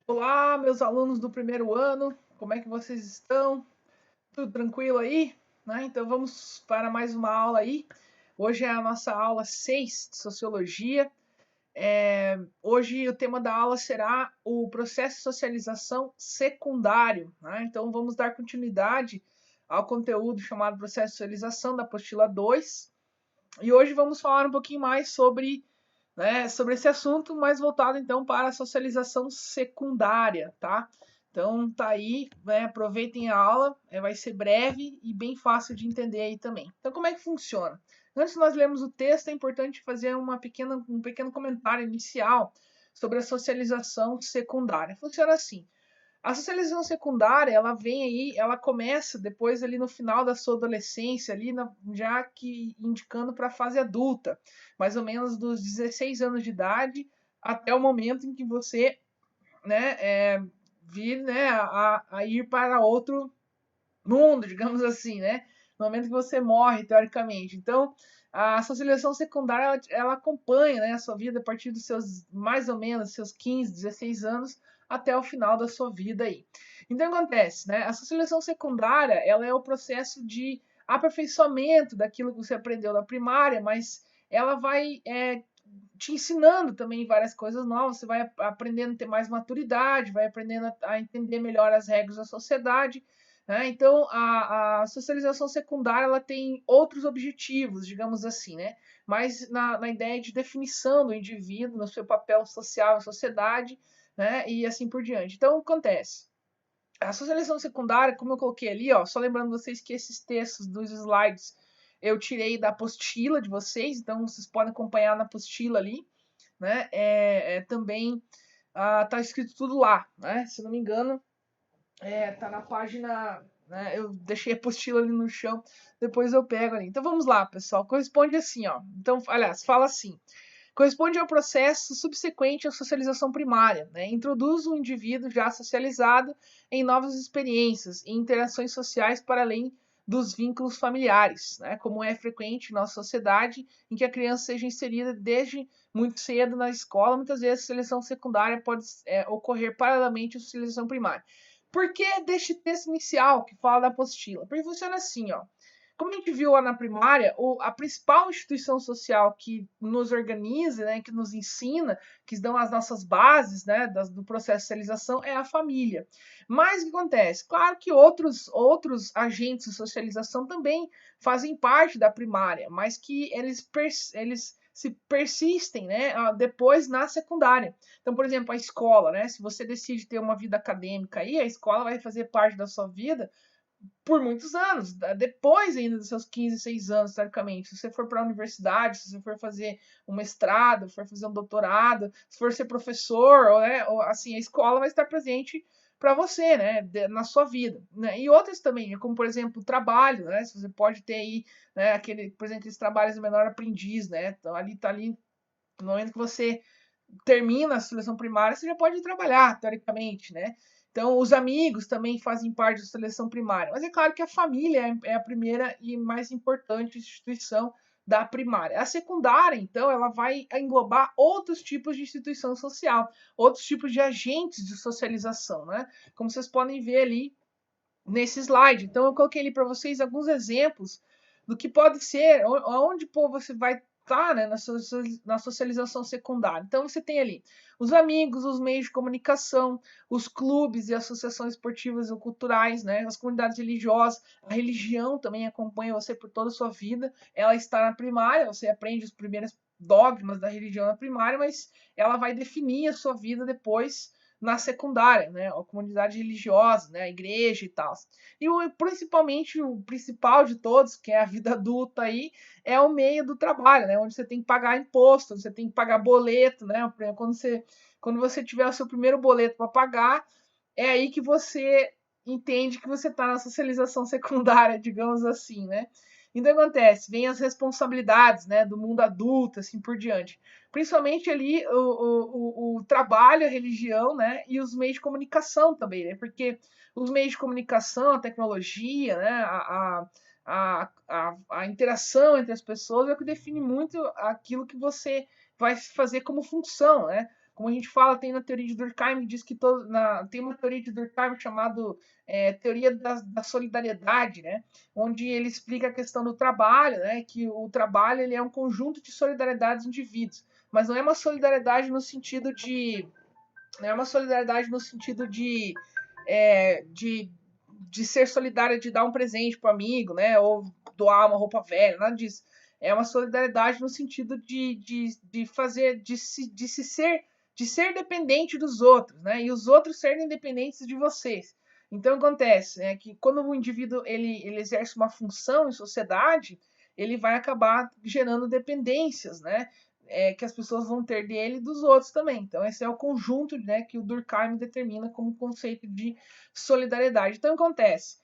Olá, meus alunos do primeiro ano, como é que vocês estão? Tudo tranquilo aí? Né? Então vamos para mais uma aula aí. Hoje é a nossa aula 6 de Sociologia. Hoje o tema da aula será o processo de socialização secundário. Né? Então vamos dar continuidade ao conteúdo chamado processo de socialização da apostila 2. E hoje vamos falar um pouquinho mais sobre esse assunto, mais voltado então para a socialização secundária, tá? Então tá aí, né, aproveitem a aula, vai ser breve e bem fácil de entender aí também. Então como é que funciona? Antes de nós lermos o texto, é importante fazer um pequeno comentário inicial sobre a socialização secundária. Funciona assim. A socialização secundária, ela vem aí, ela começa depois ali no final da sua adolescência, já que indicando para a fase adulta, mais ou menos dos 16 anos de idade até o momento em que você, né, vir, né, a ir para outro mundo, digamos assim, né? No momento que você morre, teoricamente. Então, a socialização secundária, ela acompanha, né, a sua vida a partir dos seus, mais ou menos, seus 15, 16 anos, até o final da sua vida aí. Então, acontece, né? A socialização secundária, ela é o processo de aperfeiçoamento daquilo que você aprendeu na primária, mas ela vai te ensinando também várias coisas novas, você vai aprendendo a ter mais maturidade, vai aprendendo a entender melhor as regras da sociedade, né? Então, a socialização secundária ela tem outros objetivos, digamos assim, né? Mas na ideia de definição do indivíduo, no seu papel social na sociedade, né? E assim por diante. Então, o que acontece? A socialização secundária, como eu coloquei ali, ó, só lembrando vocês que esses textos dos slides eu tirei da apostila de vocês, então vocês podem acompanhar na apostila ali, né? Também tá escrito tudo lá, né? Se não me engano, tá na página, né? Eu deixei a apostila ali no chão, depois eu pego ali. Então vamos lá, pessoal. Corresponde assim, ó. Então, aliás, fala assim. Corresponde ao processo subsequente à socialização primária, né? Introduz o indivíduo já socializado em novas experiências e interações sociais para além dos vínculos familiares, né? Como é frequente em nossa sociedade, em que a criança seja inserida desde muito cedo na escola, muitas vezes a seleção secundária pode ocorrer paralelamente à socialização primária. Por que deste texto inicial que fala da apostila? Porque funciona assim, ó. Como a gente viu lá na primária, a principal instituição social que nos organiza, né, que nos ensina, que dão as nossas bases, né, do processo de socialização é a família. Mas o que acontece? Claro que outros agentes de socialização também fazem parte da primária, mas que eles se persistem, né, depois na secundária. Então, por exemplo, a escola, né, se você decide ter uma vida acadêmica aí, a escola vai fazer parte da sua vida por muitos anos, depois ainda dos seus 15, 6 anos, teoricamente. Se você for para a universidade, se você for fazer um mestrado, for fazer um doutorado, se for ser professor, ou assim, a escola vai estar presente para você, né, na sua vida, né? E outras também, como por exemplo, o trabalho, né? Você pode ter aí, né, por exemplo, aqueles trabalhos de menor aprendiz, né? Então ali tá ali no momento que você termina a seleção primária, você já pode trabalhar, teoricamente, né? Então, os amigos também fazem parte da seleção primária. Mas é claro que a família é a primeira e mais importante instituição da primária. A secundária, então, ela vai englobar outros tipos de instituição social, outros tipos de agentes de socialização, né? Como vocês podem ver ali nesse slide. Então, eu coloquei ali para vocês alguns exemplos do que pode ser, onde pô, você vai estar, né, na socialização secundária. Então, você tem ali os amigos, os meios de comunicação, os clubes e associações esportivas ou culturais, né, as comunidades religiosas. A religião também acompanha você por toda a sua vida. Ela está na primária, você aprende os primeiros dogmas da religião na primária, mas ela vai definir a sua vida depois na secundária, né? A comunidade religiosa, né? A igreja e tal. E principalmente o principal de todos, que é a vida adulta aí, é o meio do trabalho, né? Onde você tem que pagar imposto, onde você tem que pagar boleto, né? Quando você tiver o seu primeiro boleto para pagar, é aí que você entende que você está na socialização secundária, digamos assim, né? Então acontece, vem as responsabilidades, né, do mundo adulto, assim por diante. Principalmente ali o trabalho, a religião, né, e os meios de comunicação também, né? Porque os meios de comunicação, a tecnologia, né, a interação entre as pessoas é o que define muito aquilo que você vai fazer como função, né? Como a gente fala, tem na teoria de Durkheim, que diz que tem uma teoria de Durkheim chamada teoria da solidariedade, né? Onde ele explica a questão do trabalho, né? Que o trabalho ele é um conjunto de solidariedades dos indivíduos, mas não é uma solidariedade no sentido de não é uma solidariedade no sentido de ser solidária, de dar um presente para o amigo, né? Ou doar uma roupa velha, nada disso. É uma solidariedade no sentido de fazer, de ser dependente dos outros, né? E os outros serem dependentes de vocês. Então acontece, né, que quando o indivíduo ele exerce uma função em sociedade, ele vai acabar gerando dependências, né? Que as pessoas vão ter dele e dos outros também. Então, esse é o conjunto, né, que o Durkheim determina como conceito de solidariedade. Então, acontece.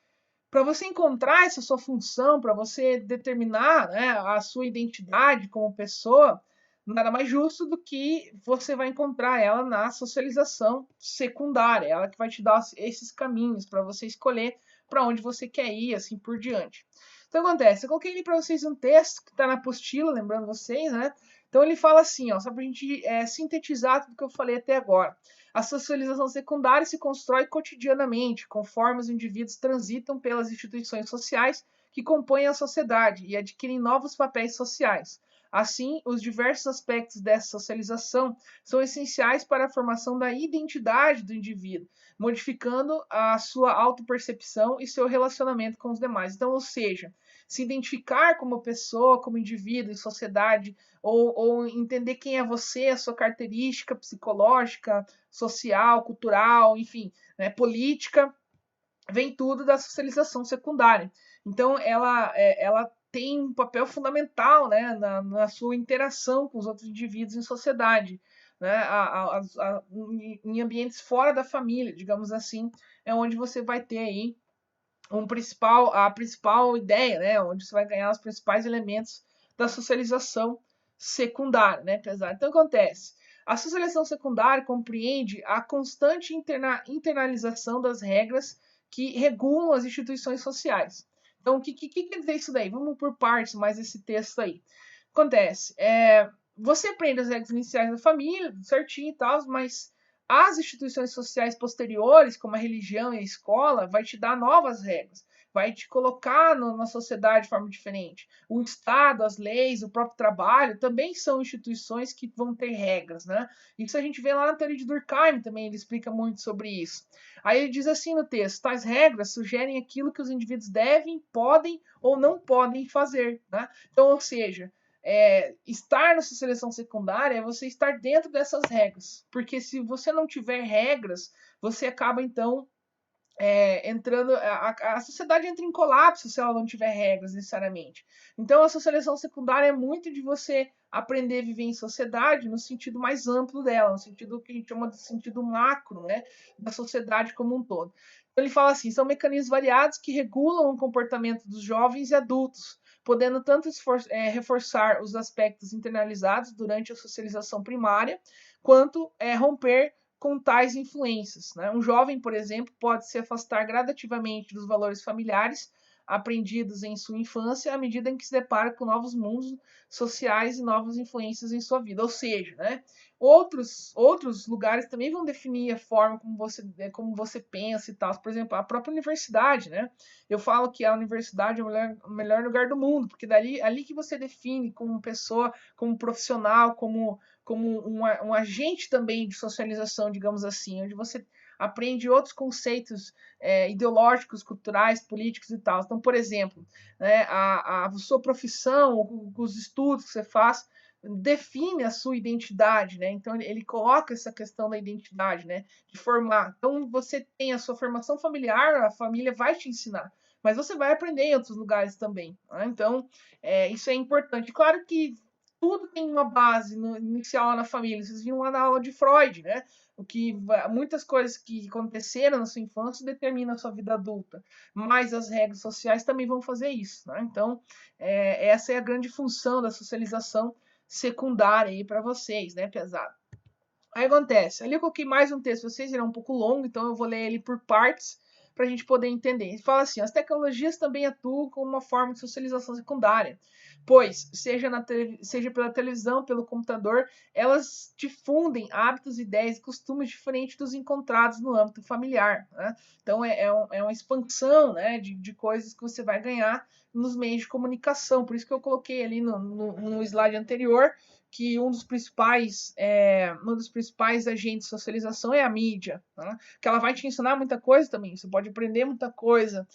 Para você encontrar essa sua função, para você determinar, né, a sua identidade como pessoa, nada mais justo do que você vai encontrar ela na socialização secundária, ela que vai te dar esses caminhos para você escolher para onde você quer ir, assim por diante. Então acontece, eu coloquei ali para vocês um texto que está na apostila, lembrando vocês, né? Então ele fala assim, ó, só para a gente sintetizar tudo que eu falei até agora. A socialização secundária se constrói cotidianamente, conforme os indivíduos transitam pelas instituições sociais que compõem a sociedade e adquirem novos papéis sociais. Assim, os diversos aspectos dessa socialização são essenciais para a formação da identidade do indivíduo, modificando a sua autopercepção e seu relacionamento com os demais. Então, ou seja, se identificar como pessoa, como indivíduo em sociedade, ou entender quem é você, a sua característica psicológica, social, cultural, enfim, né, política, vem tudo da socialização secundária. Então, ela tem um papel fundamental, né, na sua interação com os outros indivíduos em sociedade, né, em ambientes fora da família, digamos assim, é onde você vai ter aí a principal ideia, né, onde você vai ganhar os principais elementos da socialização secundária, né, pesado. Então acontece, a socialização secundária compreende a constante internalização das regras que regulam as instituições sociais. Então, o que quer dizer isso daí? Vamos por partes mais esse texto aí. Acontece, você aprende as regras iniciais da família, certinho e tal, mas as instituições sociais posteriores, como a religião e a escola, vai te dar novas regras, vai te colocar na sociedade de forma diferente. O Estado, as leis, o próprio trabalho também são instituições que vão ter regras, né? Isso a gente vê lá na teoria de Durkheim também, ele explica muito sobre isso. Aí ele diz assim no texto: tais regras sugerem aquilo que os indivíduos devem, podem ou não podem fazer, né? Então, ou seja, estar nessa seleção secundária é você estar dentro dessas regras. Porque se você não tiver regras, você acaba então entrando. A sociedade entra em colapso se ela não tiver regras necessariamente. Então a seleção secundária é muito de você aprender a viver em sociedade no sentido mais amplo dela, no sentido que a gente chama de sentido macro, né, da sociedade como um todo. Então ele fala assim: são mecanismos variados que regulam o comportamento dos jovens e adultos, podendo tanto reforçar os aspectos internalizados durante a socialização primária, quanto romper com tais influências, né? Um jovem, por exemplo, pode se afastar gradativamente dos valores familiares aprendidos em sua infância à medida em que se depara com novos mundos sociais e novas influências em sua vida. Ou seja, né, outros lugares também vão definir a forma como você pensa e tal. Por exemplo, a própria universidade, né? Eu falo que a universidade é o melhor lugar do mundo, porque ali que você define como pessoa, como profissional, como um agente também de socialização, digamos assim, onde você aprende outros conceitos ideológicos, culturais, políticos e tal. Então, por exemplo, né, a sua profissão, os estudos que você faz, define a sua identidade, né? Então ele coloca essa questão da identidade, né? De formar. Então você tem a sua formação familiar, a família vai te ensinar, mas você vai aprender em outros lugares também. Né? Então isso é importante. Claro que tudo tem uma base inicial lá na família. Vocês viram lá na aula de Freud, né? Muitas coisas que aconteceram na sua infância determinam a sua vida adulta, mas as regras sociais também vão fazer isso, né? Então, essa é a grande função da socialização secundária aí para vocês, né, pesado? Aí acontece, ali eu coloquei mais um texto, vocês, ele é um pouco longo, então eu vou ler ele por partes, para a gente poder entender. Ele fala assim: as tecnologias também atuam como uma forma de socialização secundária, pois, seja pela televisão, pelo computador, elas difundem hábitos, ideias e costumes diferentes dos encontrados no âmbito familiar, né? Então, é uma expansão, né, de coisas que você vai ganhar nos meios de comunicação. Por isso que eu coloquei ali no slide anterior que um dos principais agentes de socialização é a mídia, né? Que ela vai te ensinar muita coisa também. Você pode aprender muita coisa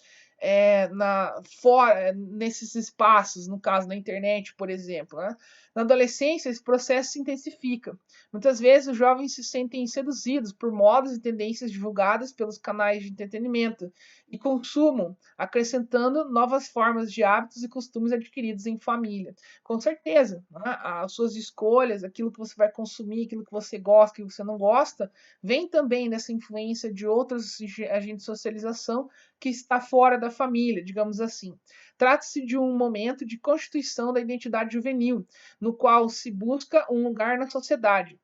fora nesses espaços, no caso na internet, por exemplo, né? Na adolescência, esse processo se intensifica. Muitas vezes os jovens se sentem seduzidos por modas e tendências divulgadas pelos canais de entretenimento e consumo, acrescentando novas formas de hábitos e costumes adquiridos em família. Com certeza, né? As suas escolhas, aquilo que você vai consumir, aquilo que você gosta, aquilo que você não gosta, vem também dessa influência de outros agentes de socialização que está fora da família, digamos assim. Trata-se de um momento de constituição da identidade juvenil, no qual se busca um lugar na sociedade.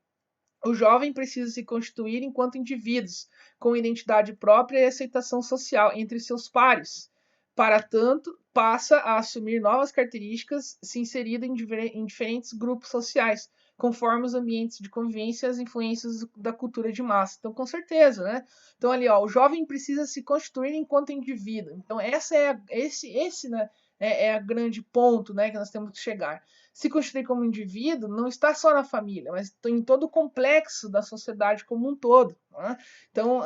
O jovem precisa se constituir enquanto indivíduos, com identidade própria e aceitação social entre seus pares. Para tanto, passa a assumir novas características, se inserindo em diferentes grupos sociais, conforme os ambientes de convivência e as influências da cultura de massa. Então, com certeza, né? Então, ali, ó, o jovem precisa se constituir enquanto indivíduo. Então, esse, né, é a grande ponto, né, que nós temos que chegar. Se constituir como indivíduo não está só na família, mas em todo o complexo da sociedade como um todo, né? Então,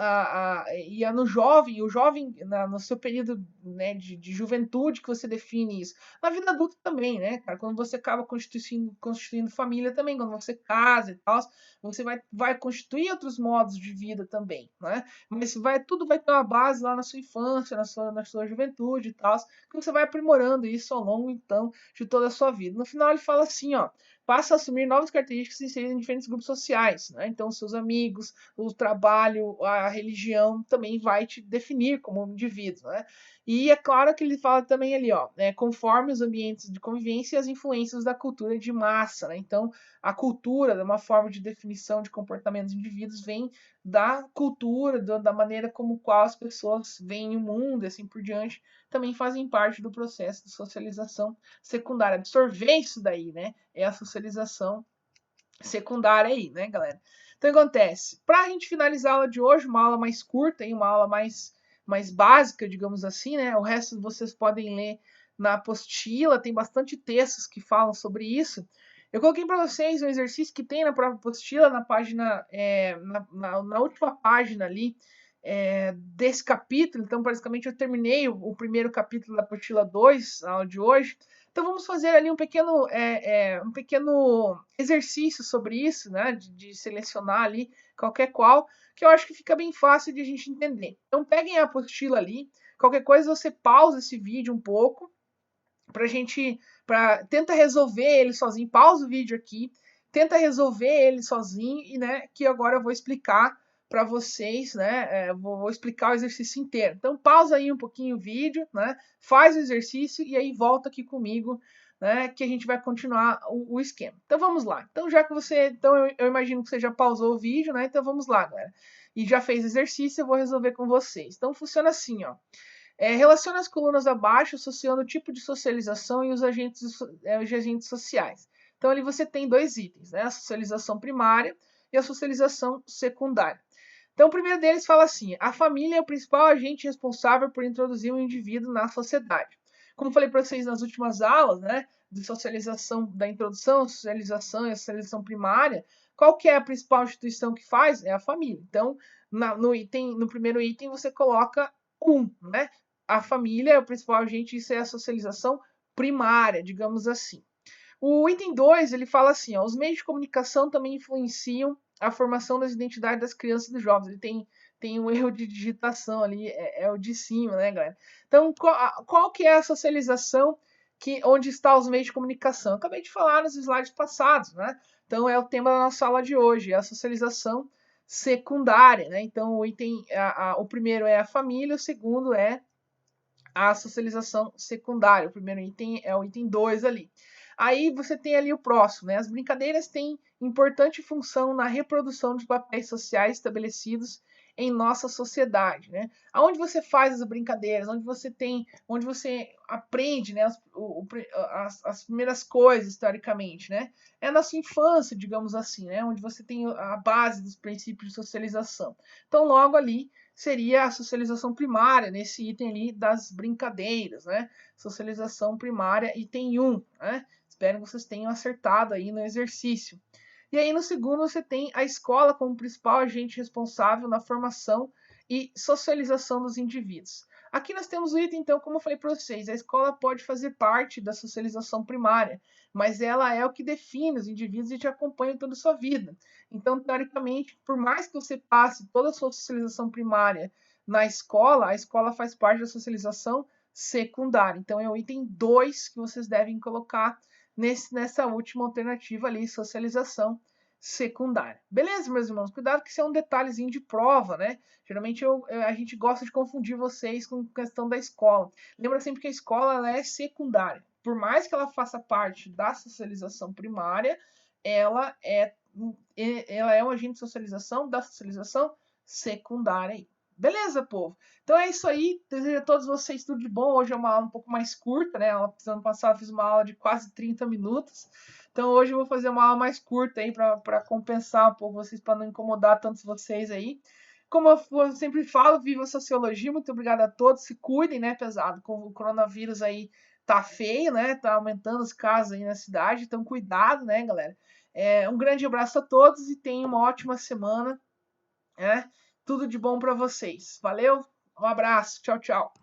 no jovem, o jovem, no seu período, né, de juventude, que você define isso. Na vida adulta também, né, cara? Quando você acaba constituindo família também, quando você casa e tal, você vai constituir outros modos de vida também, né? Mas tudo vai ter uma base lá na sua infância, na sua juventude e tal, que você vai aprimorando isso ao longo, então, de toda a sua vida. No final, ele fala assim, ó, passa a assumir novas características inseridas em diferentes grupos sociais, né? Então, seus amigos, o trabalho, a religião também vai te definir como um indivíduo, né? E é claro que ele fala também ali, ó, conforme os ambientes de convivência e as influências da cultura de massa, né? Então, a cultura, de uma forma de definição de comportamentos de indivíduos, vem da cultura, da maneira como qual as pessoas veem o mundo e assim por diante, também fazem parte do processo de socialização secundária. Absorver isso daí, né? É a socialização secundária aí, né, galera? Então, o que acontece? Para a gente finalizar a aula de hoje, uma aula mais curta, e uma aula mais básica, digamos assim, né? O resto vocês podem ler na apostila, tem bastante textos que falam sobre isso. Eu coloquei para vocês um exercício que tem na própria apostila, na página, na última página ali desse capítulo. Então, basicamente, eu terminei o primeiro capítulo da apostila 2, na aula de hoje. Então, vamos fazer ali um pequeno exercício sobre isso, né? De selecionar ali qualquer qual, que eu acho que fica bem fácil de a gente entender. Então, peguem a apostila ali. Qualquer coisa, você pausa esse vídeo um pouco tenta resolver ele sozinho, pausa o vídeo aqui, tenta resolver ele sozinho e, né, que agora eu vou explicar para vocês, né, vou explicar o exercício inteiro. Então, pausa aí um pouquinho o vídeo, né, faz o exercício e aí volta aqui comigo, né, que a gente vai continuar o esquema. Então, vamos lá. Então, eu imagino que você já pausou o vídeo, né, então vamos lá, galera. E já fez o exercício, eu vou resolver com vocês. Então, funciona assim, ó. Relaciona as colunas abaixo, associando o tipo de socialização e os agentes sociais. Então, ali você tem dois itens, né? A socialização primária e a socialização secundária. Então, o primeiro deles fala assim: a família é o principal agente responsável por introduzir um indivíduo na sociedade. Como falei para vocês nas últimas aulas, né? De socialização, da introdução, a socialização e a socialização primária, qual que é a principal instituição que faz? É a família. Então, no primeiro item, você coloca né? A família é o principal agente, isso é a socialização primária, digamos assim. O item 2, ele fala assim, ó, os meios de comunicação também influenciam a formação das identidades das crianças e dos jovens. Ele tem um erro de digitação ali, é o de cima, né, galera? Então, qual que é a socialização onde está os meios de comunicação? Eu acabei de falar nos slides passados, né? Então, é o tema da nossa aula de hoje, é a socialização secundária, né? Então, o primeiro é a família, o segundo é a socialização secundária. O primeiro item é o item 2 ali. Aí você tem ali o próximo, né? As brincadeiras têm importante função na reprodução de papéis sociais estabelecidos em nossa sociedade, né? Aonde você faz as brincadeiras, onde você aprende, né, as primeiras coisas, teoricamente, né? É na sua infância, digamos assim, né? Onde você tem a base dos princípios de socialização. Então, logo ali seria a socialização primária, nesse item ali das brincadeiras, né? Socialização primária, item 1, né? Espero que vocês tenham acertado aí no exercício. E aí, no segundo, você tem a escola como principal agente responsável na formação e socialização dos indivíduos. Aqui nós temos o item, então, como eu falei para vocês, a escola pode fazer parte da socialização primária, mas ela é o que define os indivíduos e te acompanha toda a sua vida. Então, teoricamente, por mais que você passe toda a sua socialização primária na escola, a escola faz parte da socialização secundária. Então, é o item 2 que vocês devem colocar nessa última alternativa ali, socialização secundária. Beleza, meus irmãos? Cuidado que isso é um detalhezinho de prova, né? Geralmente a gente gosta de confundir vocês com questão da escola. Lembra sempre que a escola ela é secundária. Por mais que ela faça parte da socialização primária, ela é um agente de socialização da socialização secundária aí. Beleza, povo? Então é isso aí. Desejo a todos vocês tudo de bom. Hoje é uma aula um pouco mais curta, né? Ano passado eu fiz uma aula de quase 30 minutos. Então hoje eu vou fazer uma aula mais curta aí para compensar um pouco vocês, para não incomodar tantos vocês aí. Como eu sempre falo, viva a sociologia. Muito obrigado a todos. Se cuidem, né, pesado? Com o coronavírus aí tá feio, né? Tá aumentando os casos aí na cidade. Então cuidado, né, galera? Um grande abraço a todos e tenham uma ótima semana, né? Tudo de bom para vocês. Valeu, um abraço, tchau, tchau.